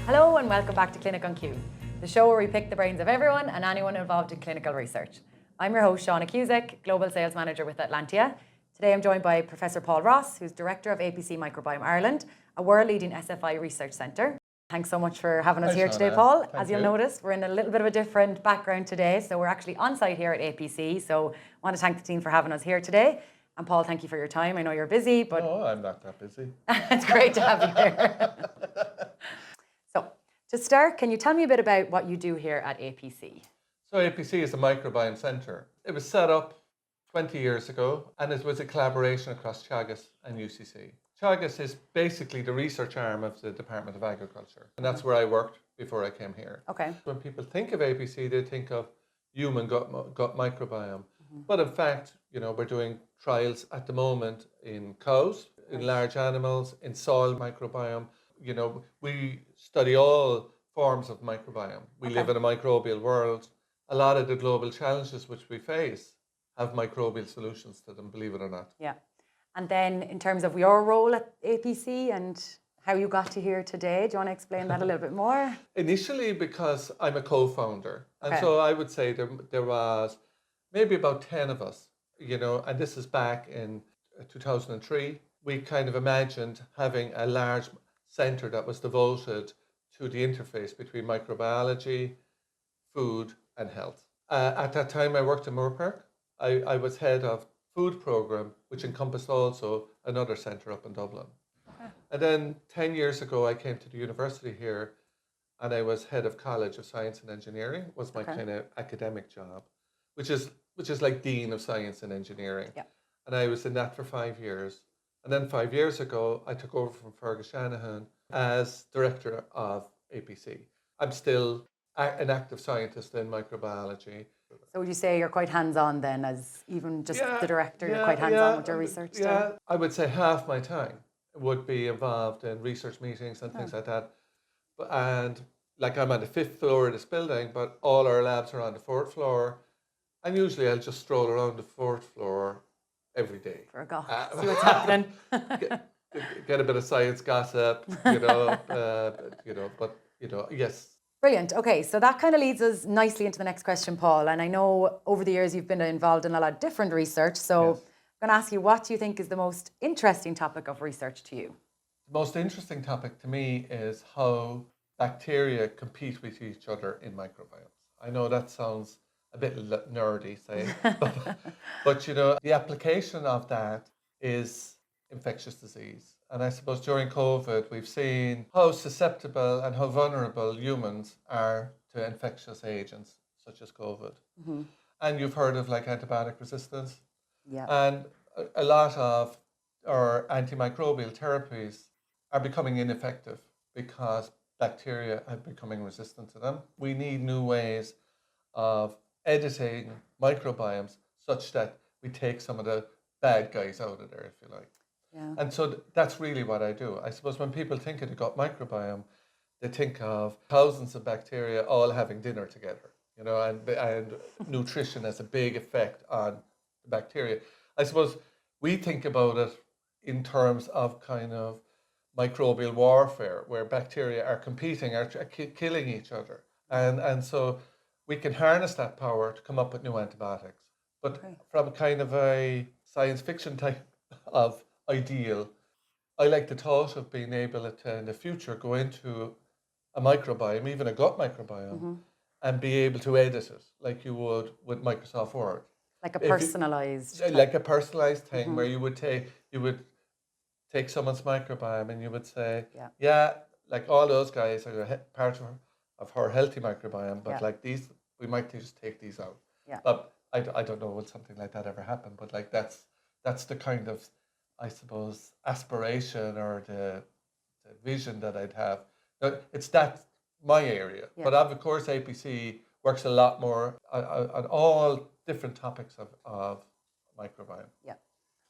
Hello and welcome back to Clinic on Cue, the show where we pick the brains of everyone and anyone involved in clinical research. I'm your host, Shauna Cusack, Global Sales Manager with Atlantia. Today I'm joined by Professor Paul Ross, who's Director of APC Microbiome Ireland, a world-leading SFI research centre. Thanks so much for having us here today, Paul. As you'll notice, we're in a little bit of a different background today, so we're actually on site here at APC, so I want to thank the team for having us here today. And Paul, thank you for your time. I know you're busy, but... No, I'm not that busy. It's great to have you here. So, to start, can you tell me a bit about what you do here at APC? So APC is a microbiome centre. It was set up 20 years ago, and it was a collaboration across Teagasc and UCC. Teagasc is basically the research arm of the Department of Agriculture, and that's where I worked before I came here. Okay. When people think of APC, they think of human gut microbiome. But in fact, you know, we're doing trials at the moment in cows, in large animals, in soil microbiome. You know, we study all forms of microbiome. We live in a microbial world. A lot of the global challenges which we face have microbial solutions to them, believe it or not. Yeah. And then in terms of your role at APC and how you got to here today, do you want to explain that a little bit more? Initially, because I'm a co-founder. And so I would say there was maybe about 10 of us, you know, and this is back in 2003. We kind of imagined having a large centre that was devoted to the interface between microbiology, food and health. At that time I worked in Moorpark. I was head of food programme, which encompassed also another centre up in Dublin. And then 10 years ago I came to the university here and I was head of College of Science and Engineering, was my kind of academic job, which is like Dean of Science and Engineering. Yeah. And I was in that for 5 years. And then 5 years ago, I took over from Fergus Shanahan as Director of APC. I'm still an active scientist in microbiology. So would you say you're quite hands-on then, as even just the director, you're quite hands-on with your research still? Yeah, I would say half my time would be involved in research meetings and things like that. And like I'm on the 5th floor of this building, but all our labs are on the 4th floor. And usually I'll just stroll around the 4th floor every day. For a go, see what's happening. Get a bit of science gossip, you know, yes. Brilliant. Okay, so that kind of leads us nicely into the next question, Paul. And I know over the years you've been involved in a lot of different research. So I'm going to ask you, what do you think is the most interesting topic of research to you? The most interesting topic to me is how bacteria compete with each other in microbiomes. I know that sounds a bit nerdy, say, but you know, the application of that is infectious disease. And I suppose during COVID, we've seen how susceptible and how vulnerable humans are to infectious agents, such as COVID. And you've heard of like antibiotic resistance. Yeah. And a lot of our antimicrobial therapies are becoming ineffective because bacteria are becoming resistant to them. We need new ways of editing microbiomes such that we take some of the bad guys out of there, if you like. Yeah. And so that's really what I do. I suppose when people think of the gut microbiome, they think of thousands of bacteria all having dinner together, you know, and nutrition has a big effect on the bacteria. I suppose we think about it in terms of kind of microbial warfare, where bacteria are competing, are killing each other. And so we can harness that power to come up with new antibiotics. But from kind of a science fiction type of ideal, I like the thought of being able to, in the future, go into a microbiome, even a gut microbiome, and be able to edit it like you would with Microsoft Word. Like a personalized... Like a personalized thing where you would take someone's microbiome and you would say, like all those guys are part of her healthy microbiome, but like these, we might just take these out. Yeah. But I don't know, will something like that ever happen? But like that's the kind of, I suppose, aspiration or the vision that I'd have. It's that my area. But of course APC works a lot more on all different topics of microbiome. Yeah.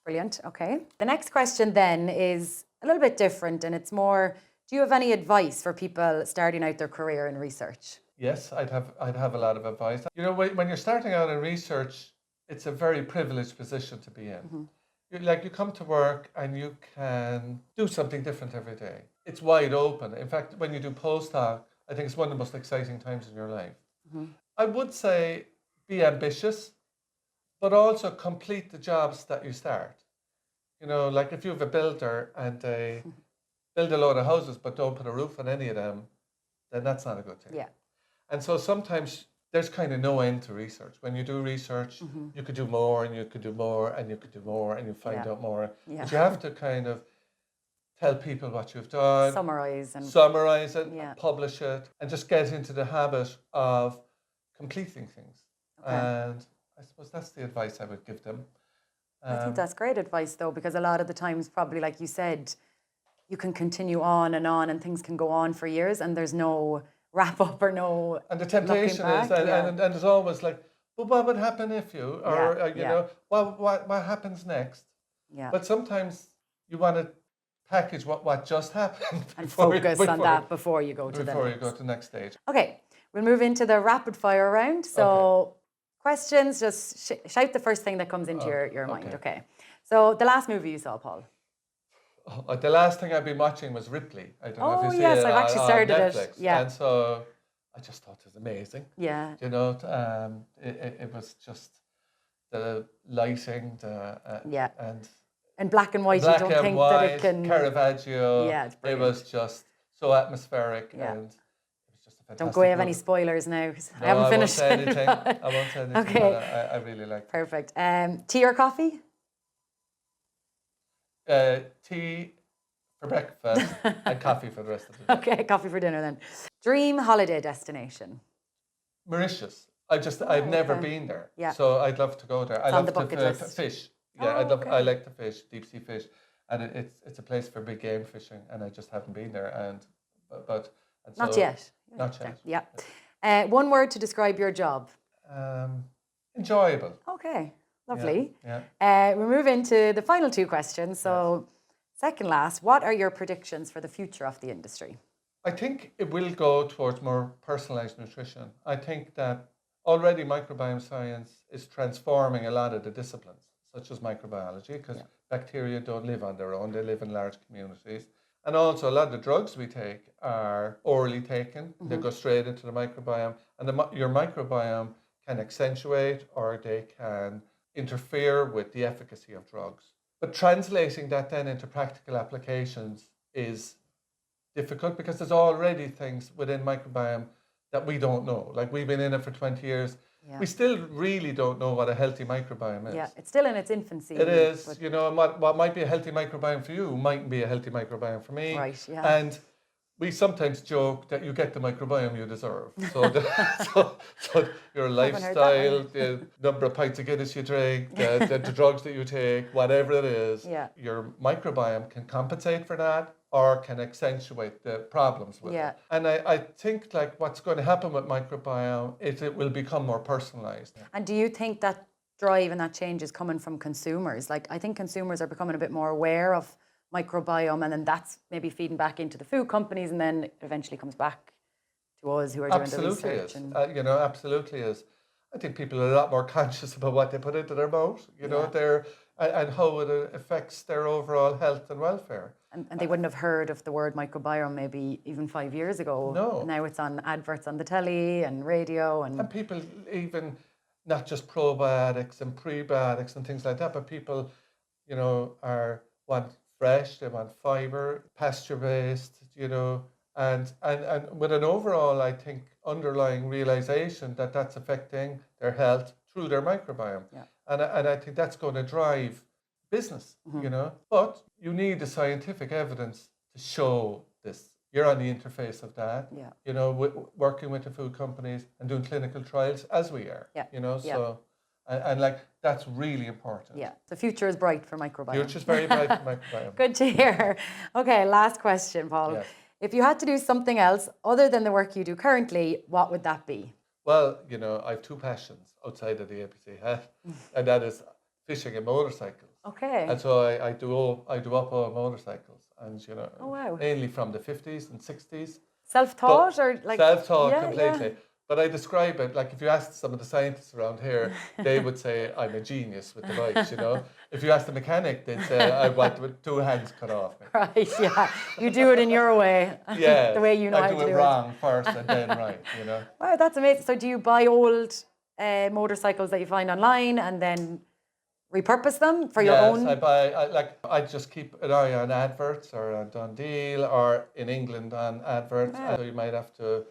Brilliant. Okay. The next question then is a little bit different, and it's more, do you have any advice for people starting out their career in research? Yes, I'd have a lot of advice. You know, when you're starting out in research, it's a very privileged position to be in. You come to work and you can do something different every day. It's wide open. In fact, when you do postdoc, I think it's one of the most exciting times in your life. I would say be ambitious, but also complete the jobs that you start. Like if you have a builder and they build a load of houses but don't put a roof on any of them, then that's not a good thing. Yeah. And so sometimes there's kind of no end to research. When you do research, you could do more and you could do more and you could do more and you find out more. Yeah. But you have to kind of tell people what you've done, Summarize it, publish it, and just get into the habit of completing things. Okay. And I suppose that's the advice I would give them. I think that's great advice, though, because a lot of the times, probably like you said, you can continue on and things can go on for years and there's no wrap up or no. And the temptation is, and it's always like, well, what would happen if you, or you know, what happens next? Yeah. But sometimes you want to package what just happened and focus on that before you go to the next stage. Okay, we'll move into the rapid fire round. So questions, just shout the first thing that comes into your mind. Okay. So the last movie you saw, Paul? The last thing I've been watching was Ripley. I don't know if you see it. I've actually started Netflix. it. Yeah. And so I just thought it was amazing. Yeah. You know, it was just the lighting, and in black and white. Black you don't think white, that it can. Caravaggio. Yeah, it's brilliant. It was just so atmospheric and it was just a fantastic. Don't go away of any spoilers now. I haven't finished it. I won't say anything. Okay. But I really like it. Perfect. Tea or coffee? Tea for breakfast and coffee for the rest of the day. Okay, coffee for dinner then. Dream holiday destination? Mauritius. I've never been there. Yeah. So I'd love to go there. I love to fish. Yeah, I like to fish, deep sea fish. And it's a place for big game fishing and I just haven't been there Not yet. Not yet. Yeah. One word to describe your job? Enjoyable. Okay. Lovely. Yeah. We move into the final two questions. So, second last, what are your predictions for the future of the industry? I think it will go towards more personalized nutrition. I think that already microbiome science is transforming a lot of the disciplines, such as microbiology, because bacteria don't live on their own, they live in large communities. And also a lot of the drugs we take are orally taken, they go straight into the microbiome, and your microbiome can accentuate or they can interfere with the efficacy of drugs. But translating that then into practical applications is difficult because there's already things within microbiome that we don't know. Like we've been in it for 20 years. Yeah. We still really don't know what a healthy microbiome is. Yeah, it's still in its infancy. It is. You know, what might be a healthy microbiome for you mightn't be a healthy microbiome for me. Right, yeah. And we sometimes joke that you get the microbiome you deserve. So, so your lifestyle, the number of pints of Guinness you drink, the drugs that you take, whatever it is, your microbiome can compensate for that or can accentuate the problems with it. And I think like what's going to happen with microbiome is it will become more personalized. And do you think that drive and that change is coming from consumers? Like I think consumers are becoming a bit more aware of microbiome and then that's maybe feeding back into the food companies and then eventually comes back to us who are doing the research. Absolutely is. I think people are a lot more conscious about what they put into their mouth, and how it affects their overall health and welfare. And they wouldn't have heard of the word microbiome maybe even 5 years ago. No. Now it's on adverts on the telly and radio. And people even, not just probiotics and prebiotics and things like that, but people, want fresh, they want fibre, pasture-based, and with an overall, I think, underlying realisation that that's affecting their health through their microbiome. Yeah. And I think that's going to drive business, But you need the scientific evidence to show this. You're on the interface of that, working with the food companies and doing clinical trials as we are, so... And that's really important. Yeah, the future is bright for microbiome. Future is very bright for microbiome. Good to hear. Okay, last question, Paul. Yes. If you had to do something else other than the work you do currently, what would that be? Well, I have two passions outside of the APC hat, and that is fishing and motorcycles. Okay. And so I do up motorcycles, and oh, wow. mainly from the 50s and 60s. Self-taught or like self-taught completely. But I describe it like if you ask some of the scientists around here, they would say I'm a genius with the bikes, you know. If you ask the mechanic, they'd say I want with 2 hands cut off me. Right, yeah. You do it in your way. Yeah, the way you know I how do to it do wrong first and then right, you know. Wow, that's amazing. So do you buy old motorcycles that you find online and then repurpose them for your own? Yes, I just keep an eye on adverts or on Dundee or in England on adverts. Wow. So you might have to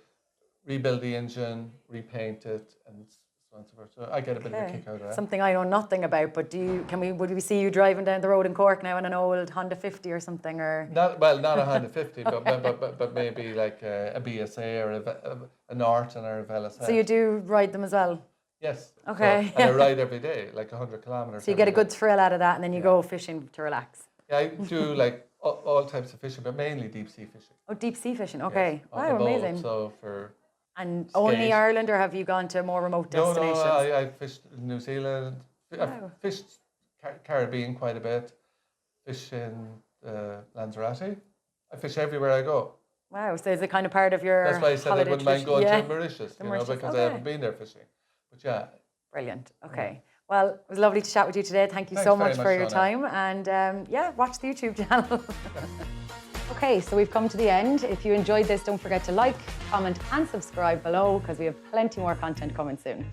rebuild the engine, repaint it, and so on and so forth. So I get a bit of a kick out of that. Something I know nothing about, but would we see you driving down the road in Cork now in an old Honda 50 or something, or? Not a Honda 50, but maybe like a BSA or a Norton or a Velocette. So you do ride them as well? Yes. Okay. So, and I ride every day, like 100 kilometers. So you get a good thrill out of that, and then you go fishing to relax. Yeah, I do like all types of fishing, but mainly deep sea fishing. Oh, deep sea fishing. Okay. Yes, on Wow, the boat, amazing. So for And skate. only Ireland, or have you gone to more remote destinations? No, I fished in New Zealand. Wow. I've fished Caribbean quite a bit. Fish in Lanzarote. I fish everywhere I go. Wow, so is it kind of part of your That's why I said I holiday wouldn't mind tradition? going to Mauritius, you know, Mauritius, because I okay. haven't been there fishing. But yeah. Brilliant. Okay. Well, it was lovely to chat with you today. Thank you Thanks so very much much, for your Shauna. time. And yeah, watch the YouTube channel. Okay, so we've come to the end. If you enjoyed this, don't forget to like, comment, and subscribe below because we have plenty more content coming soon.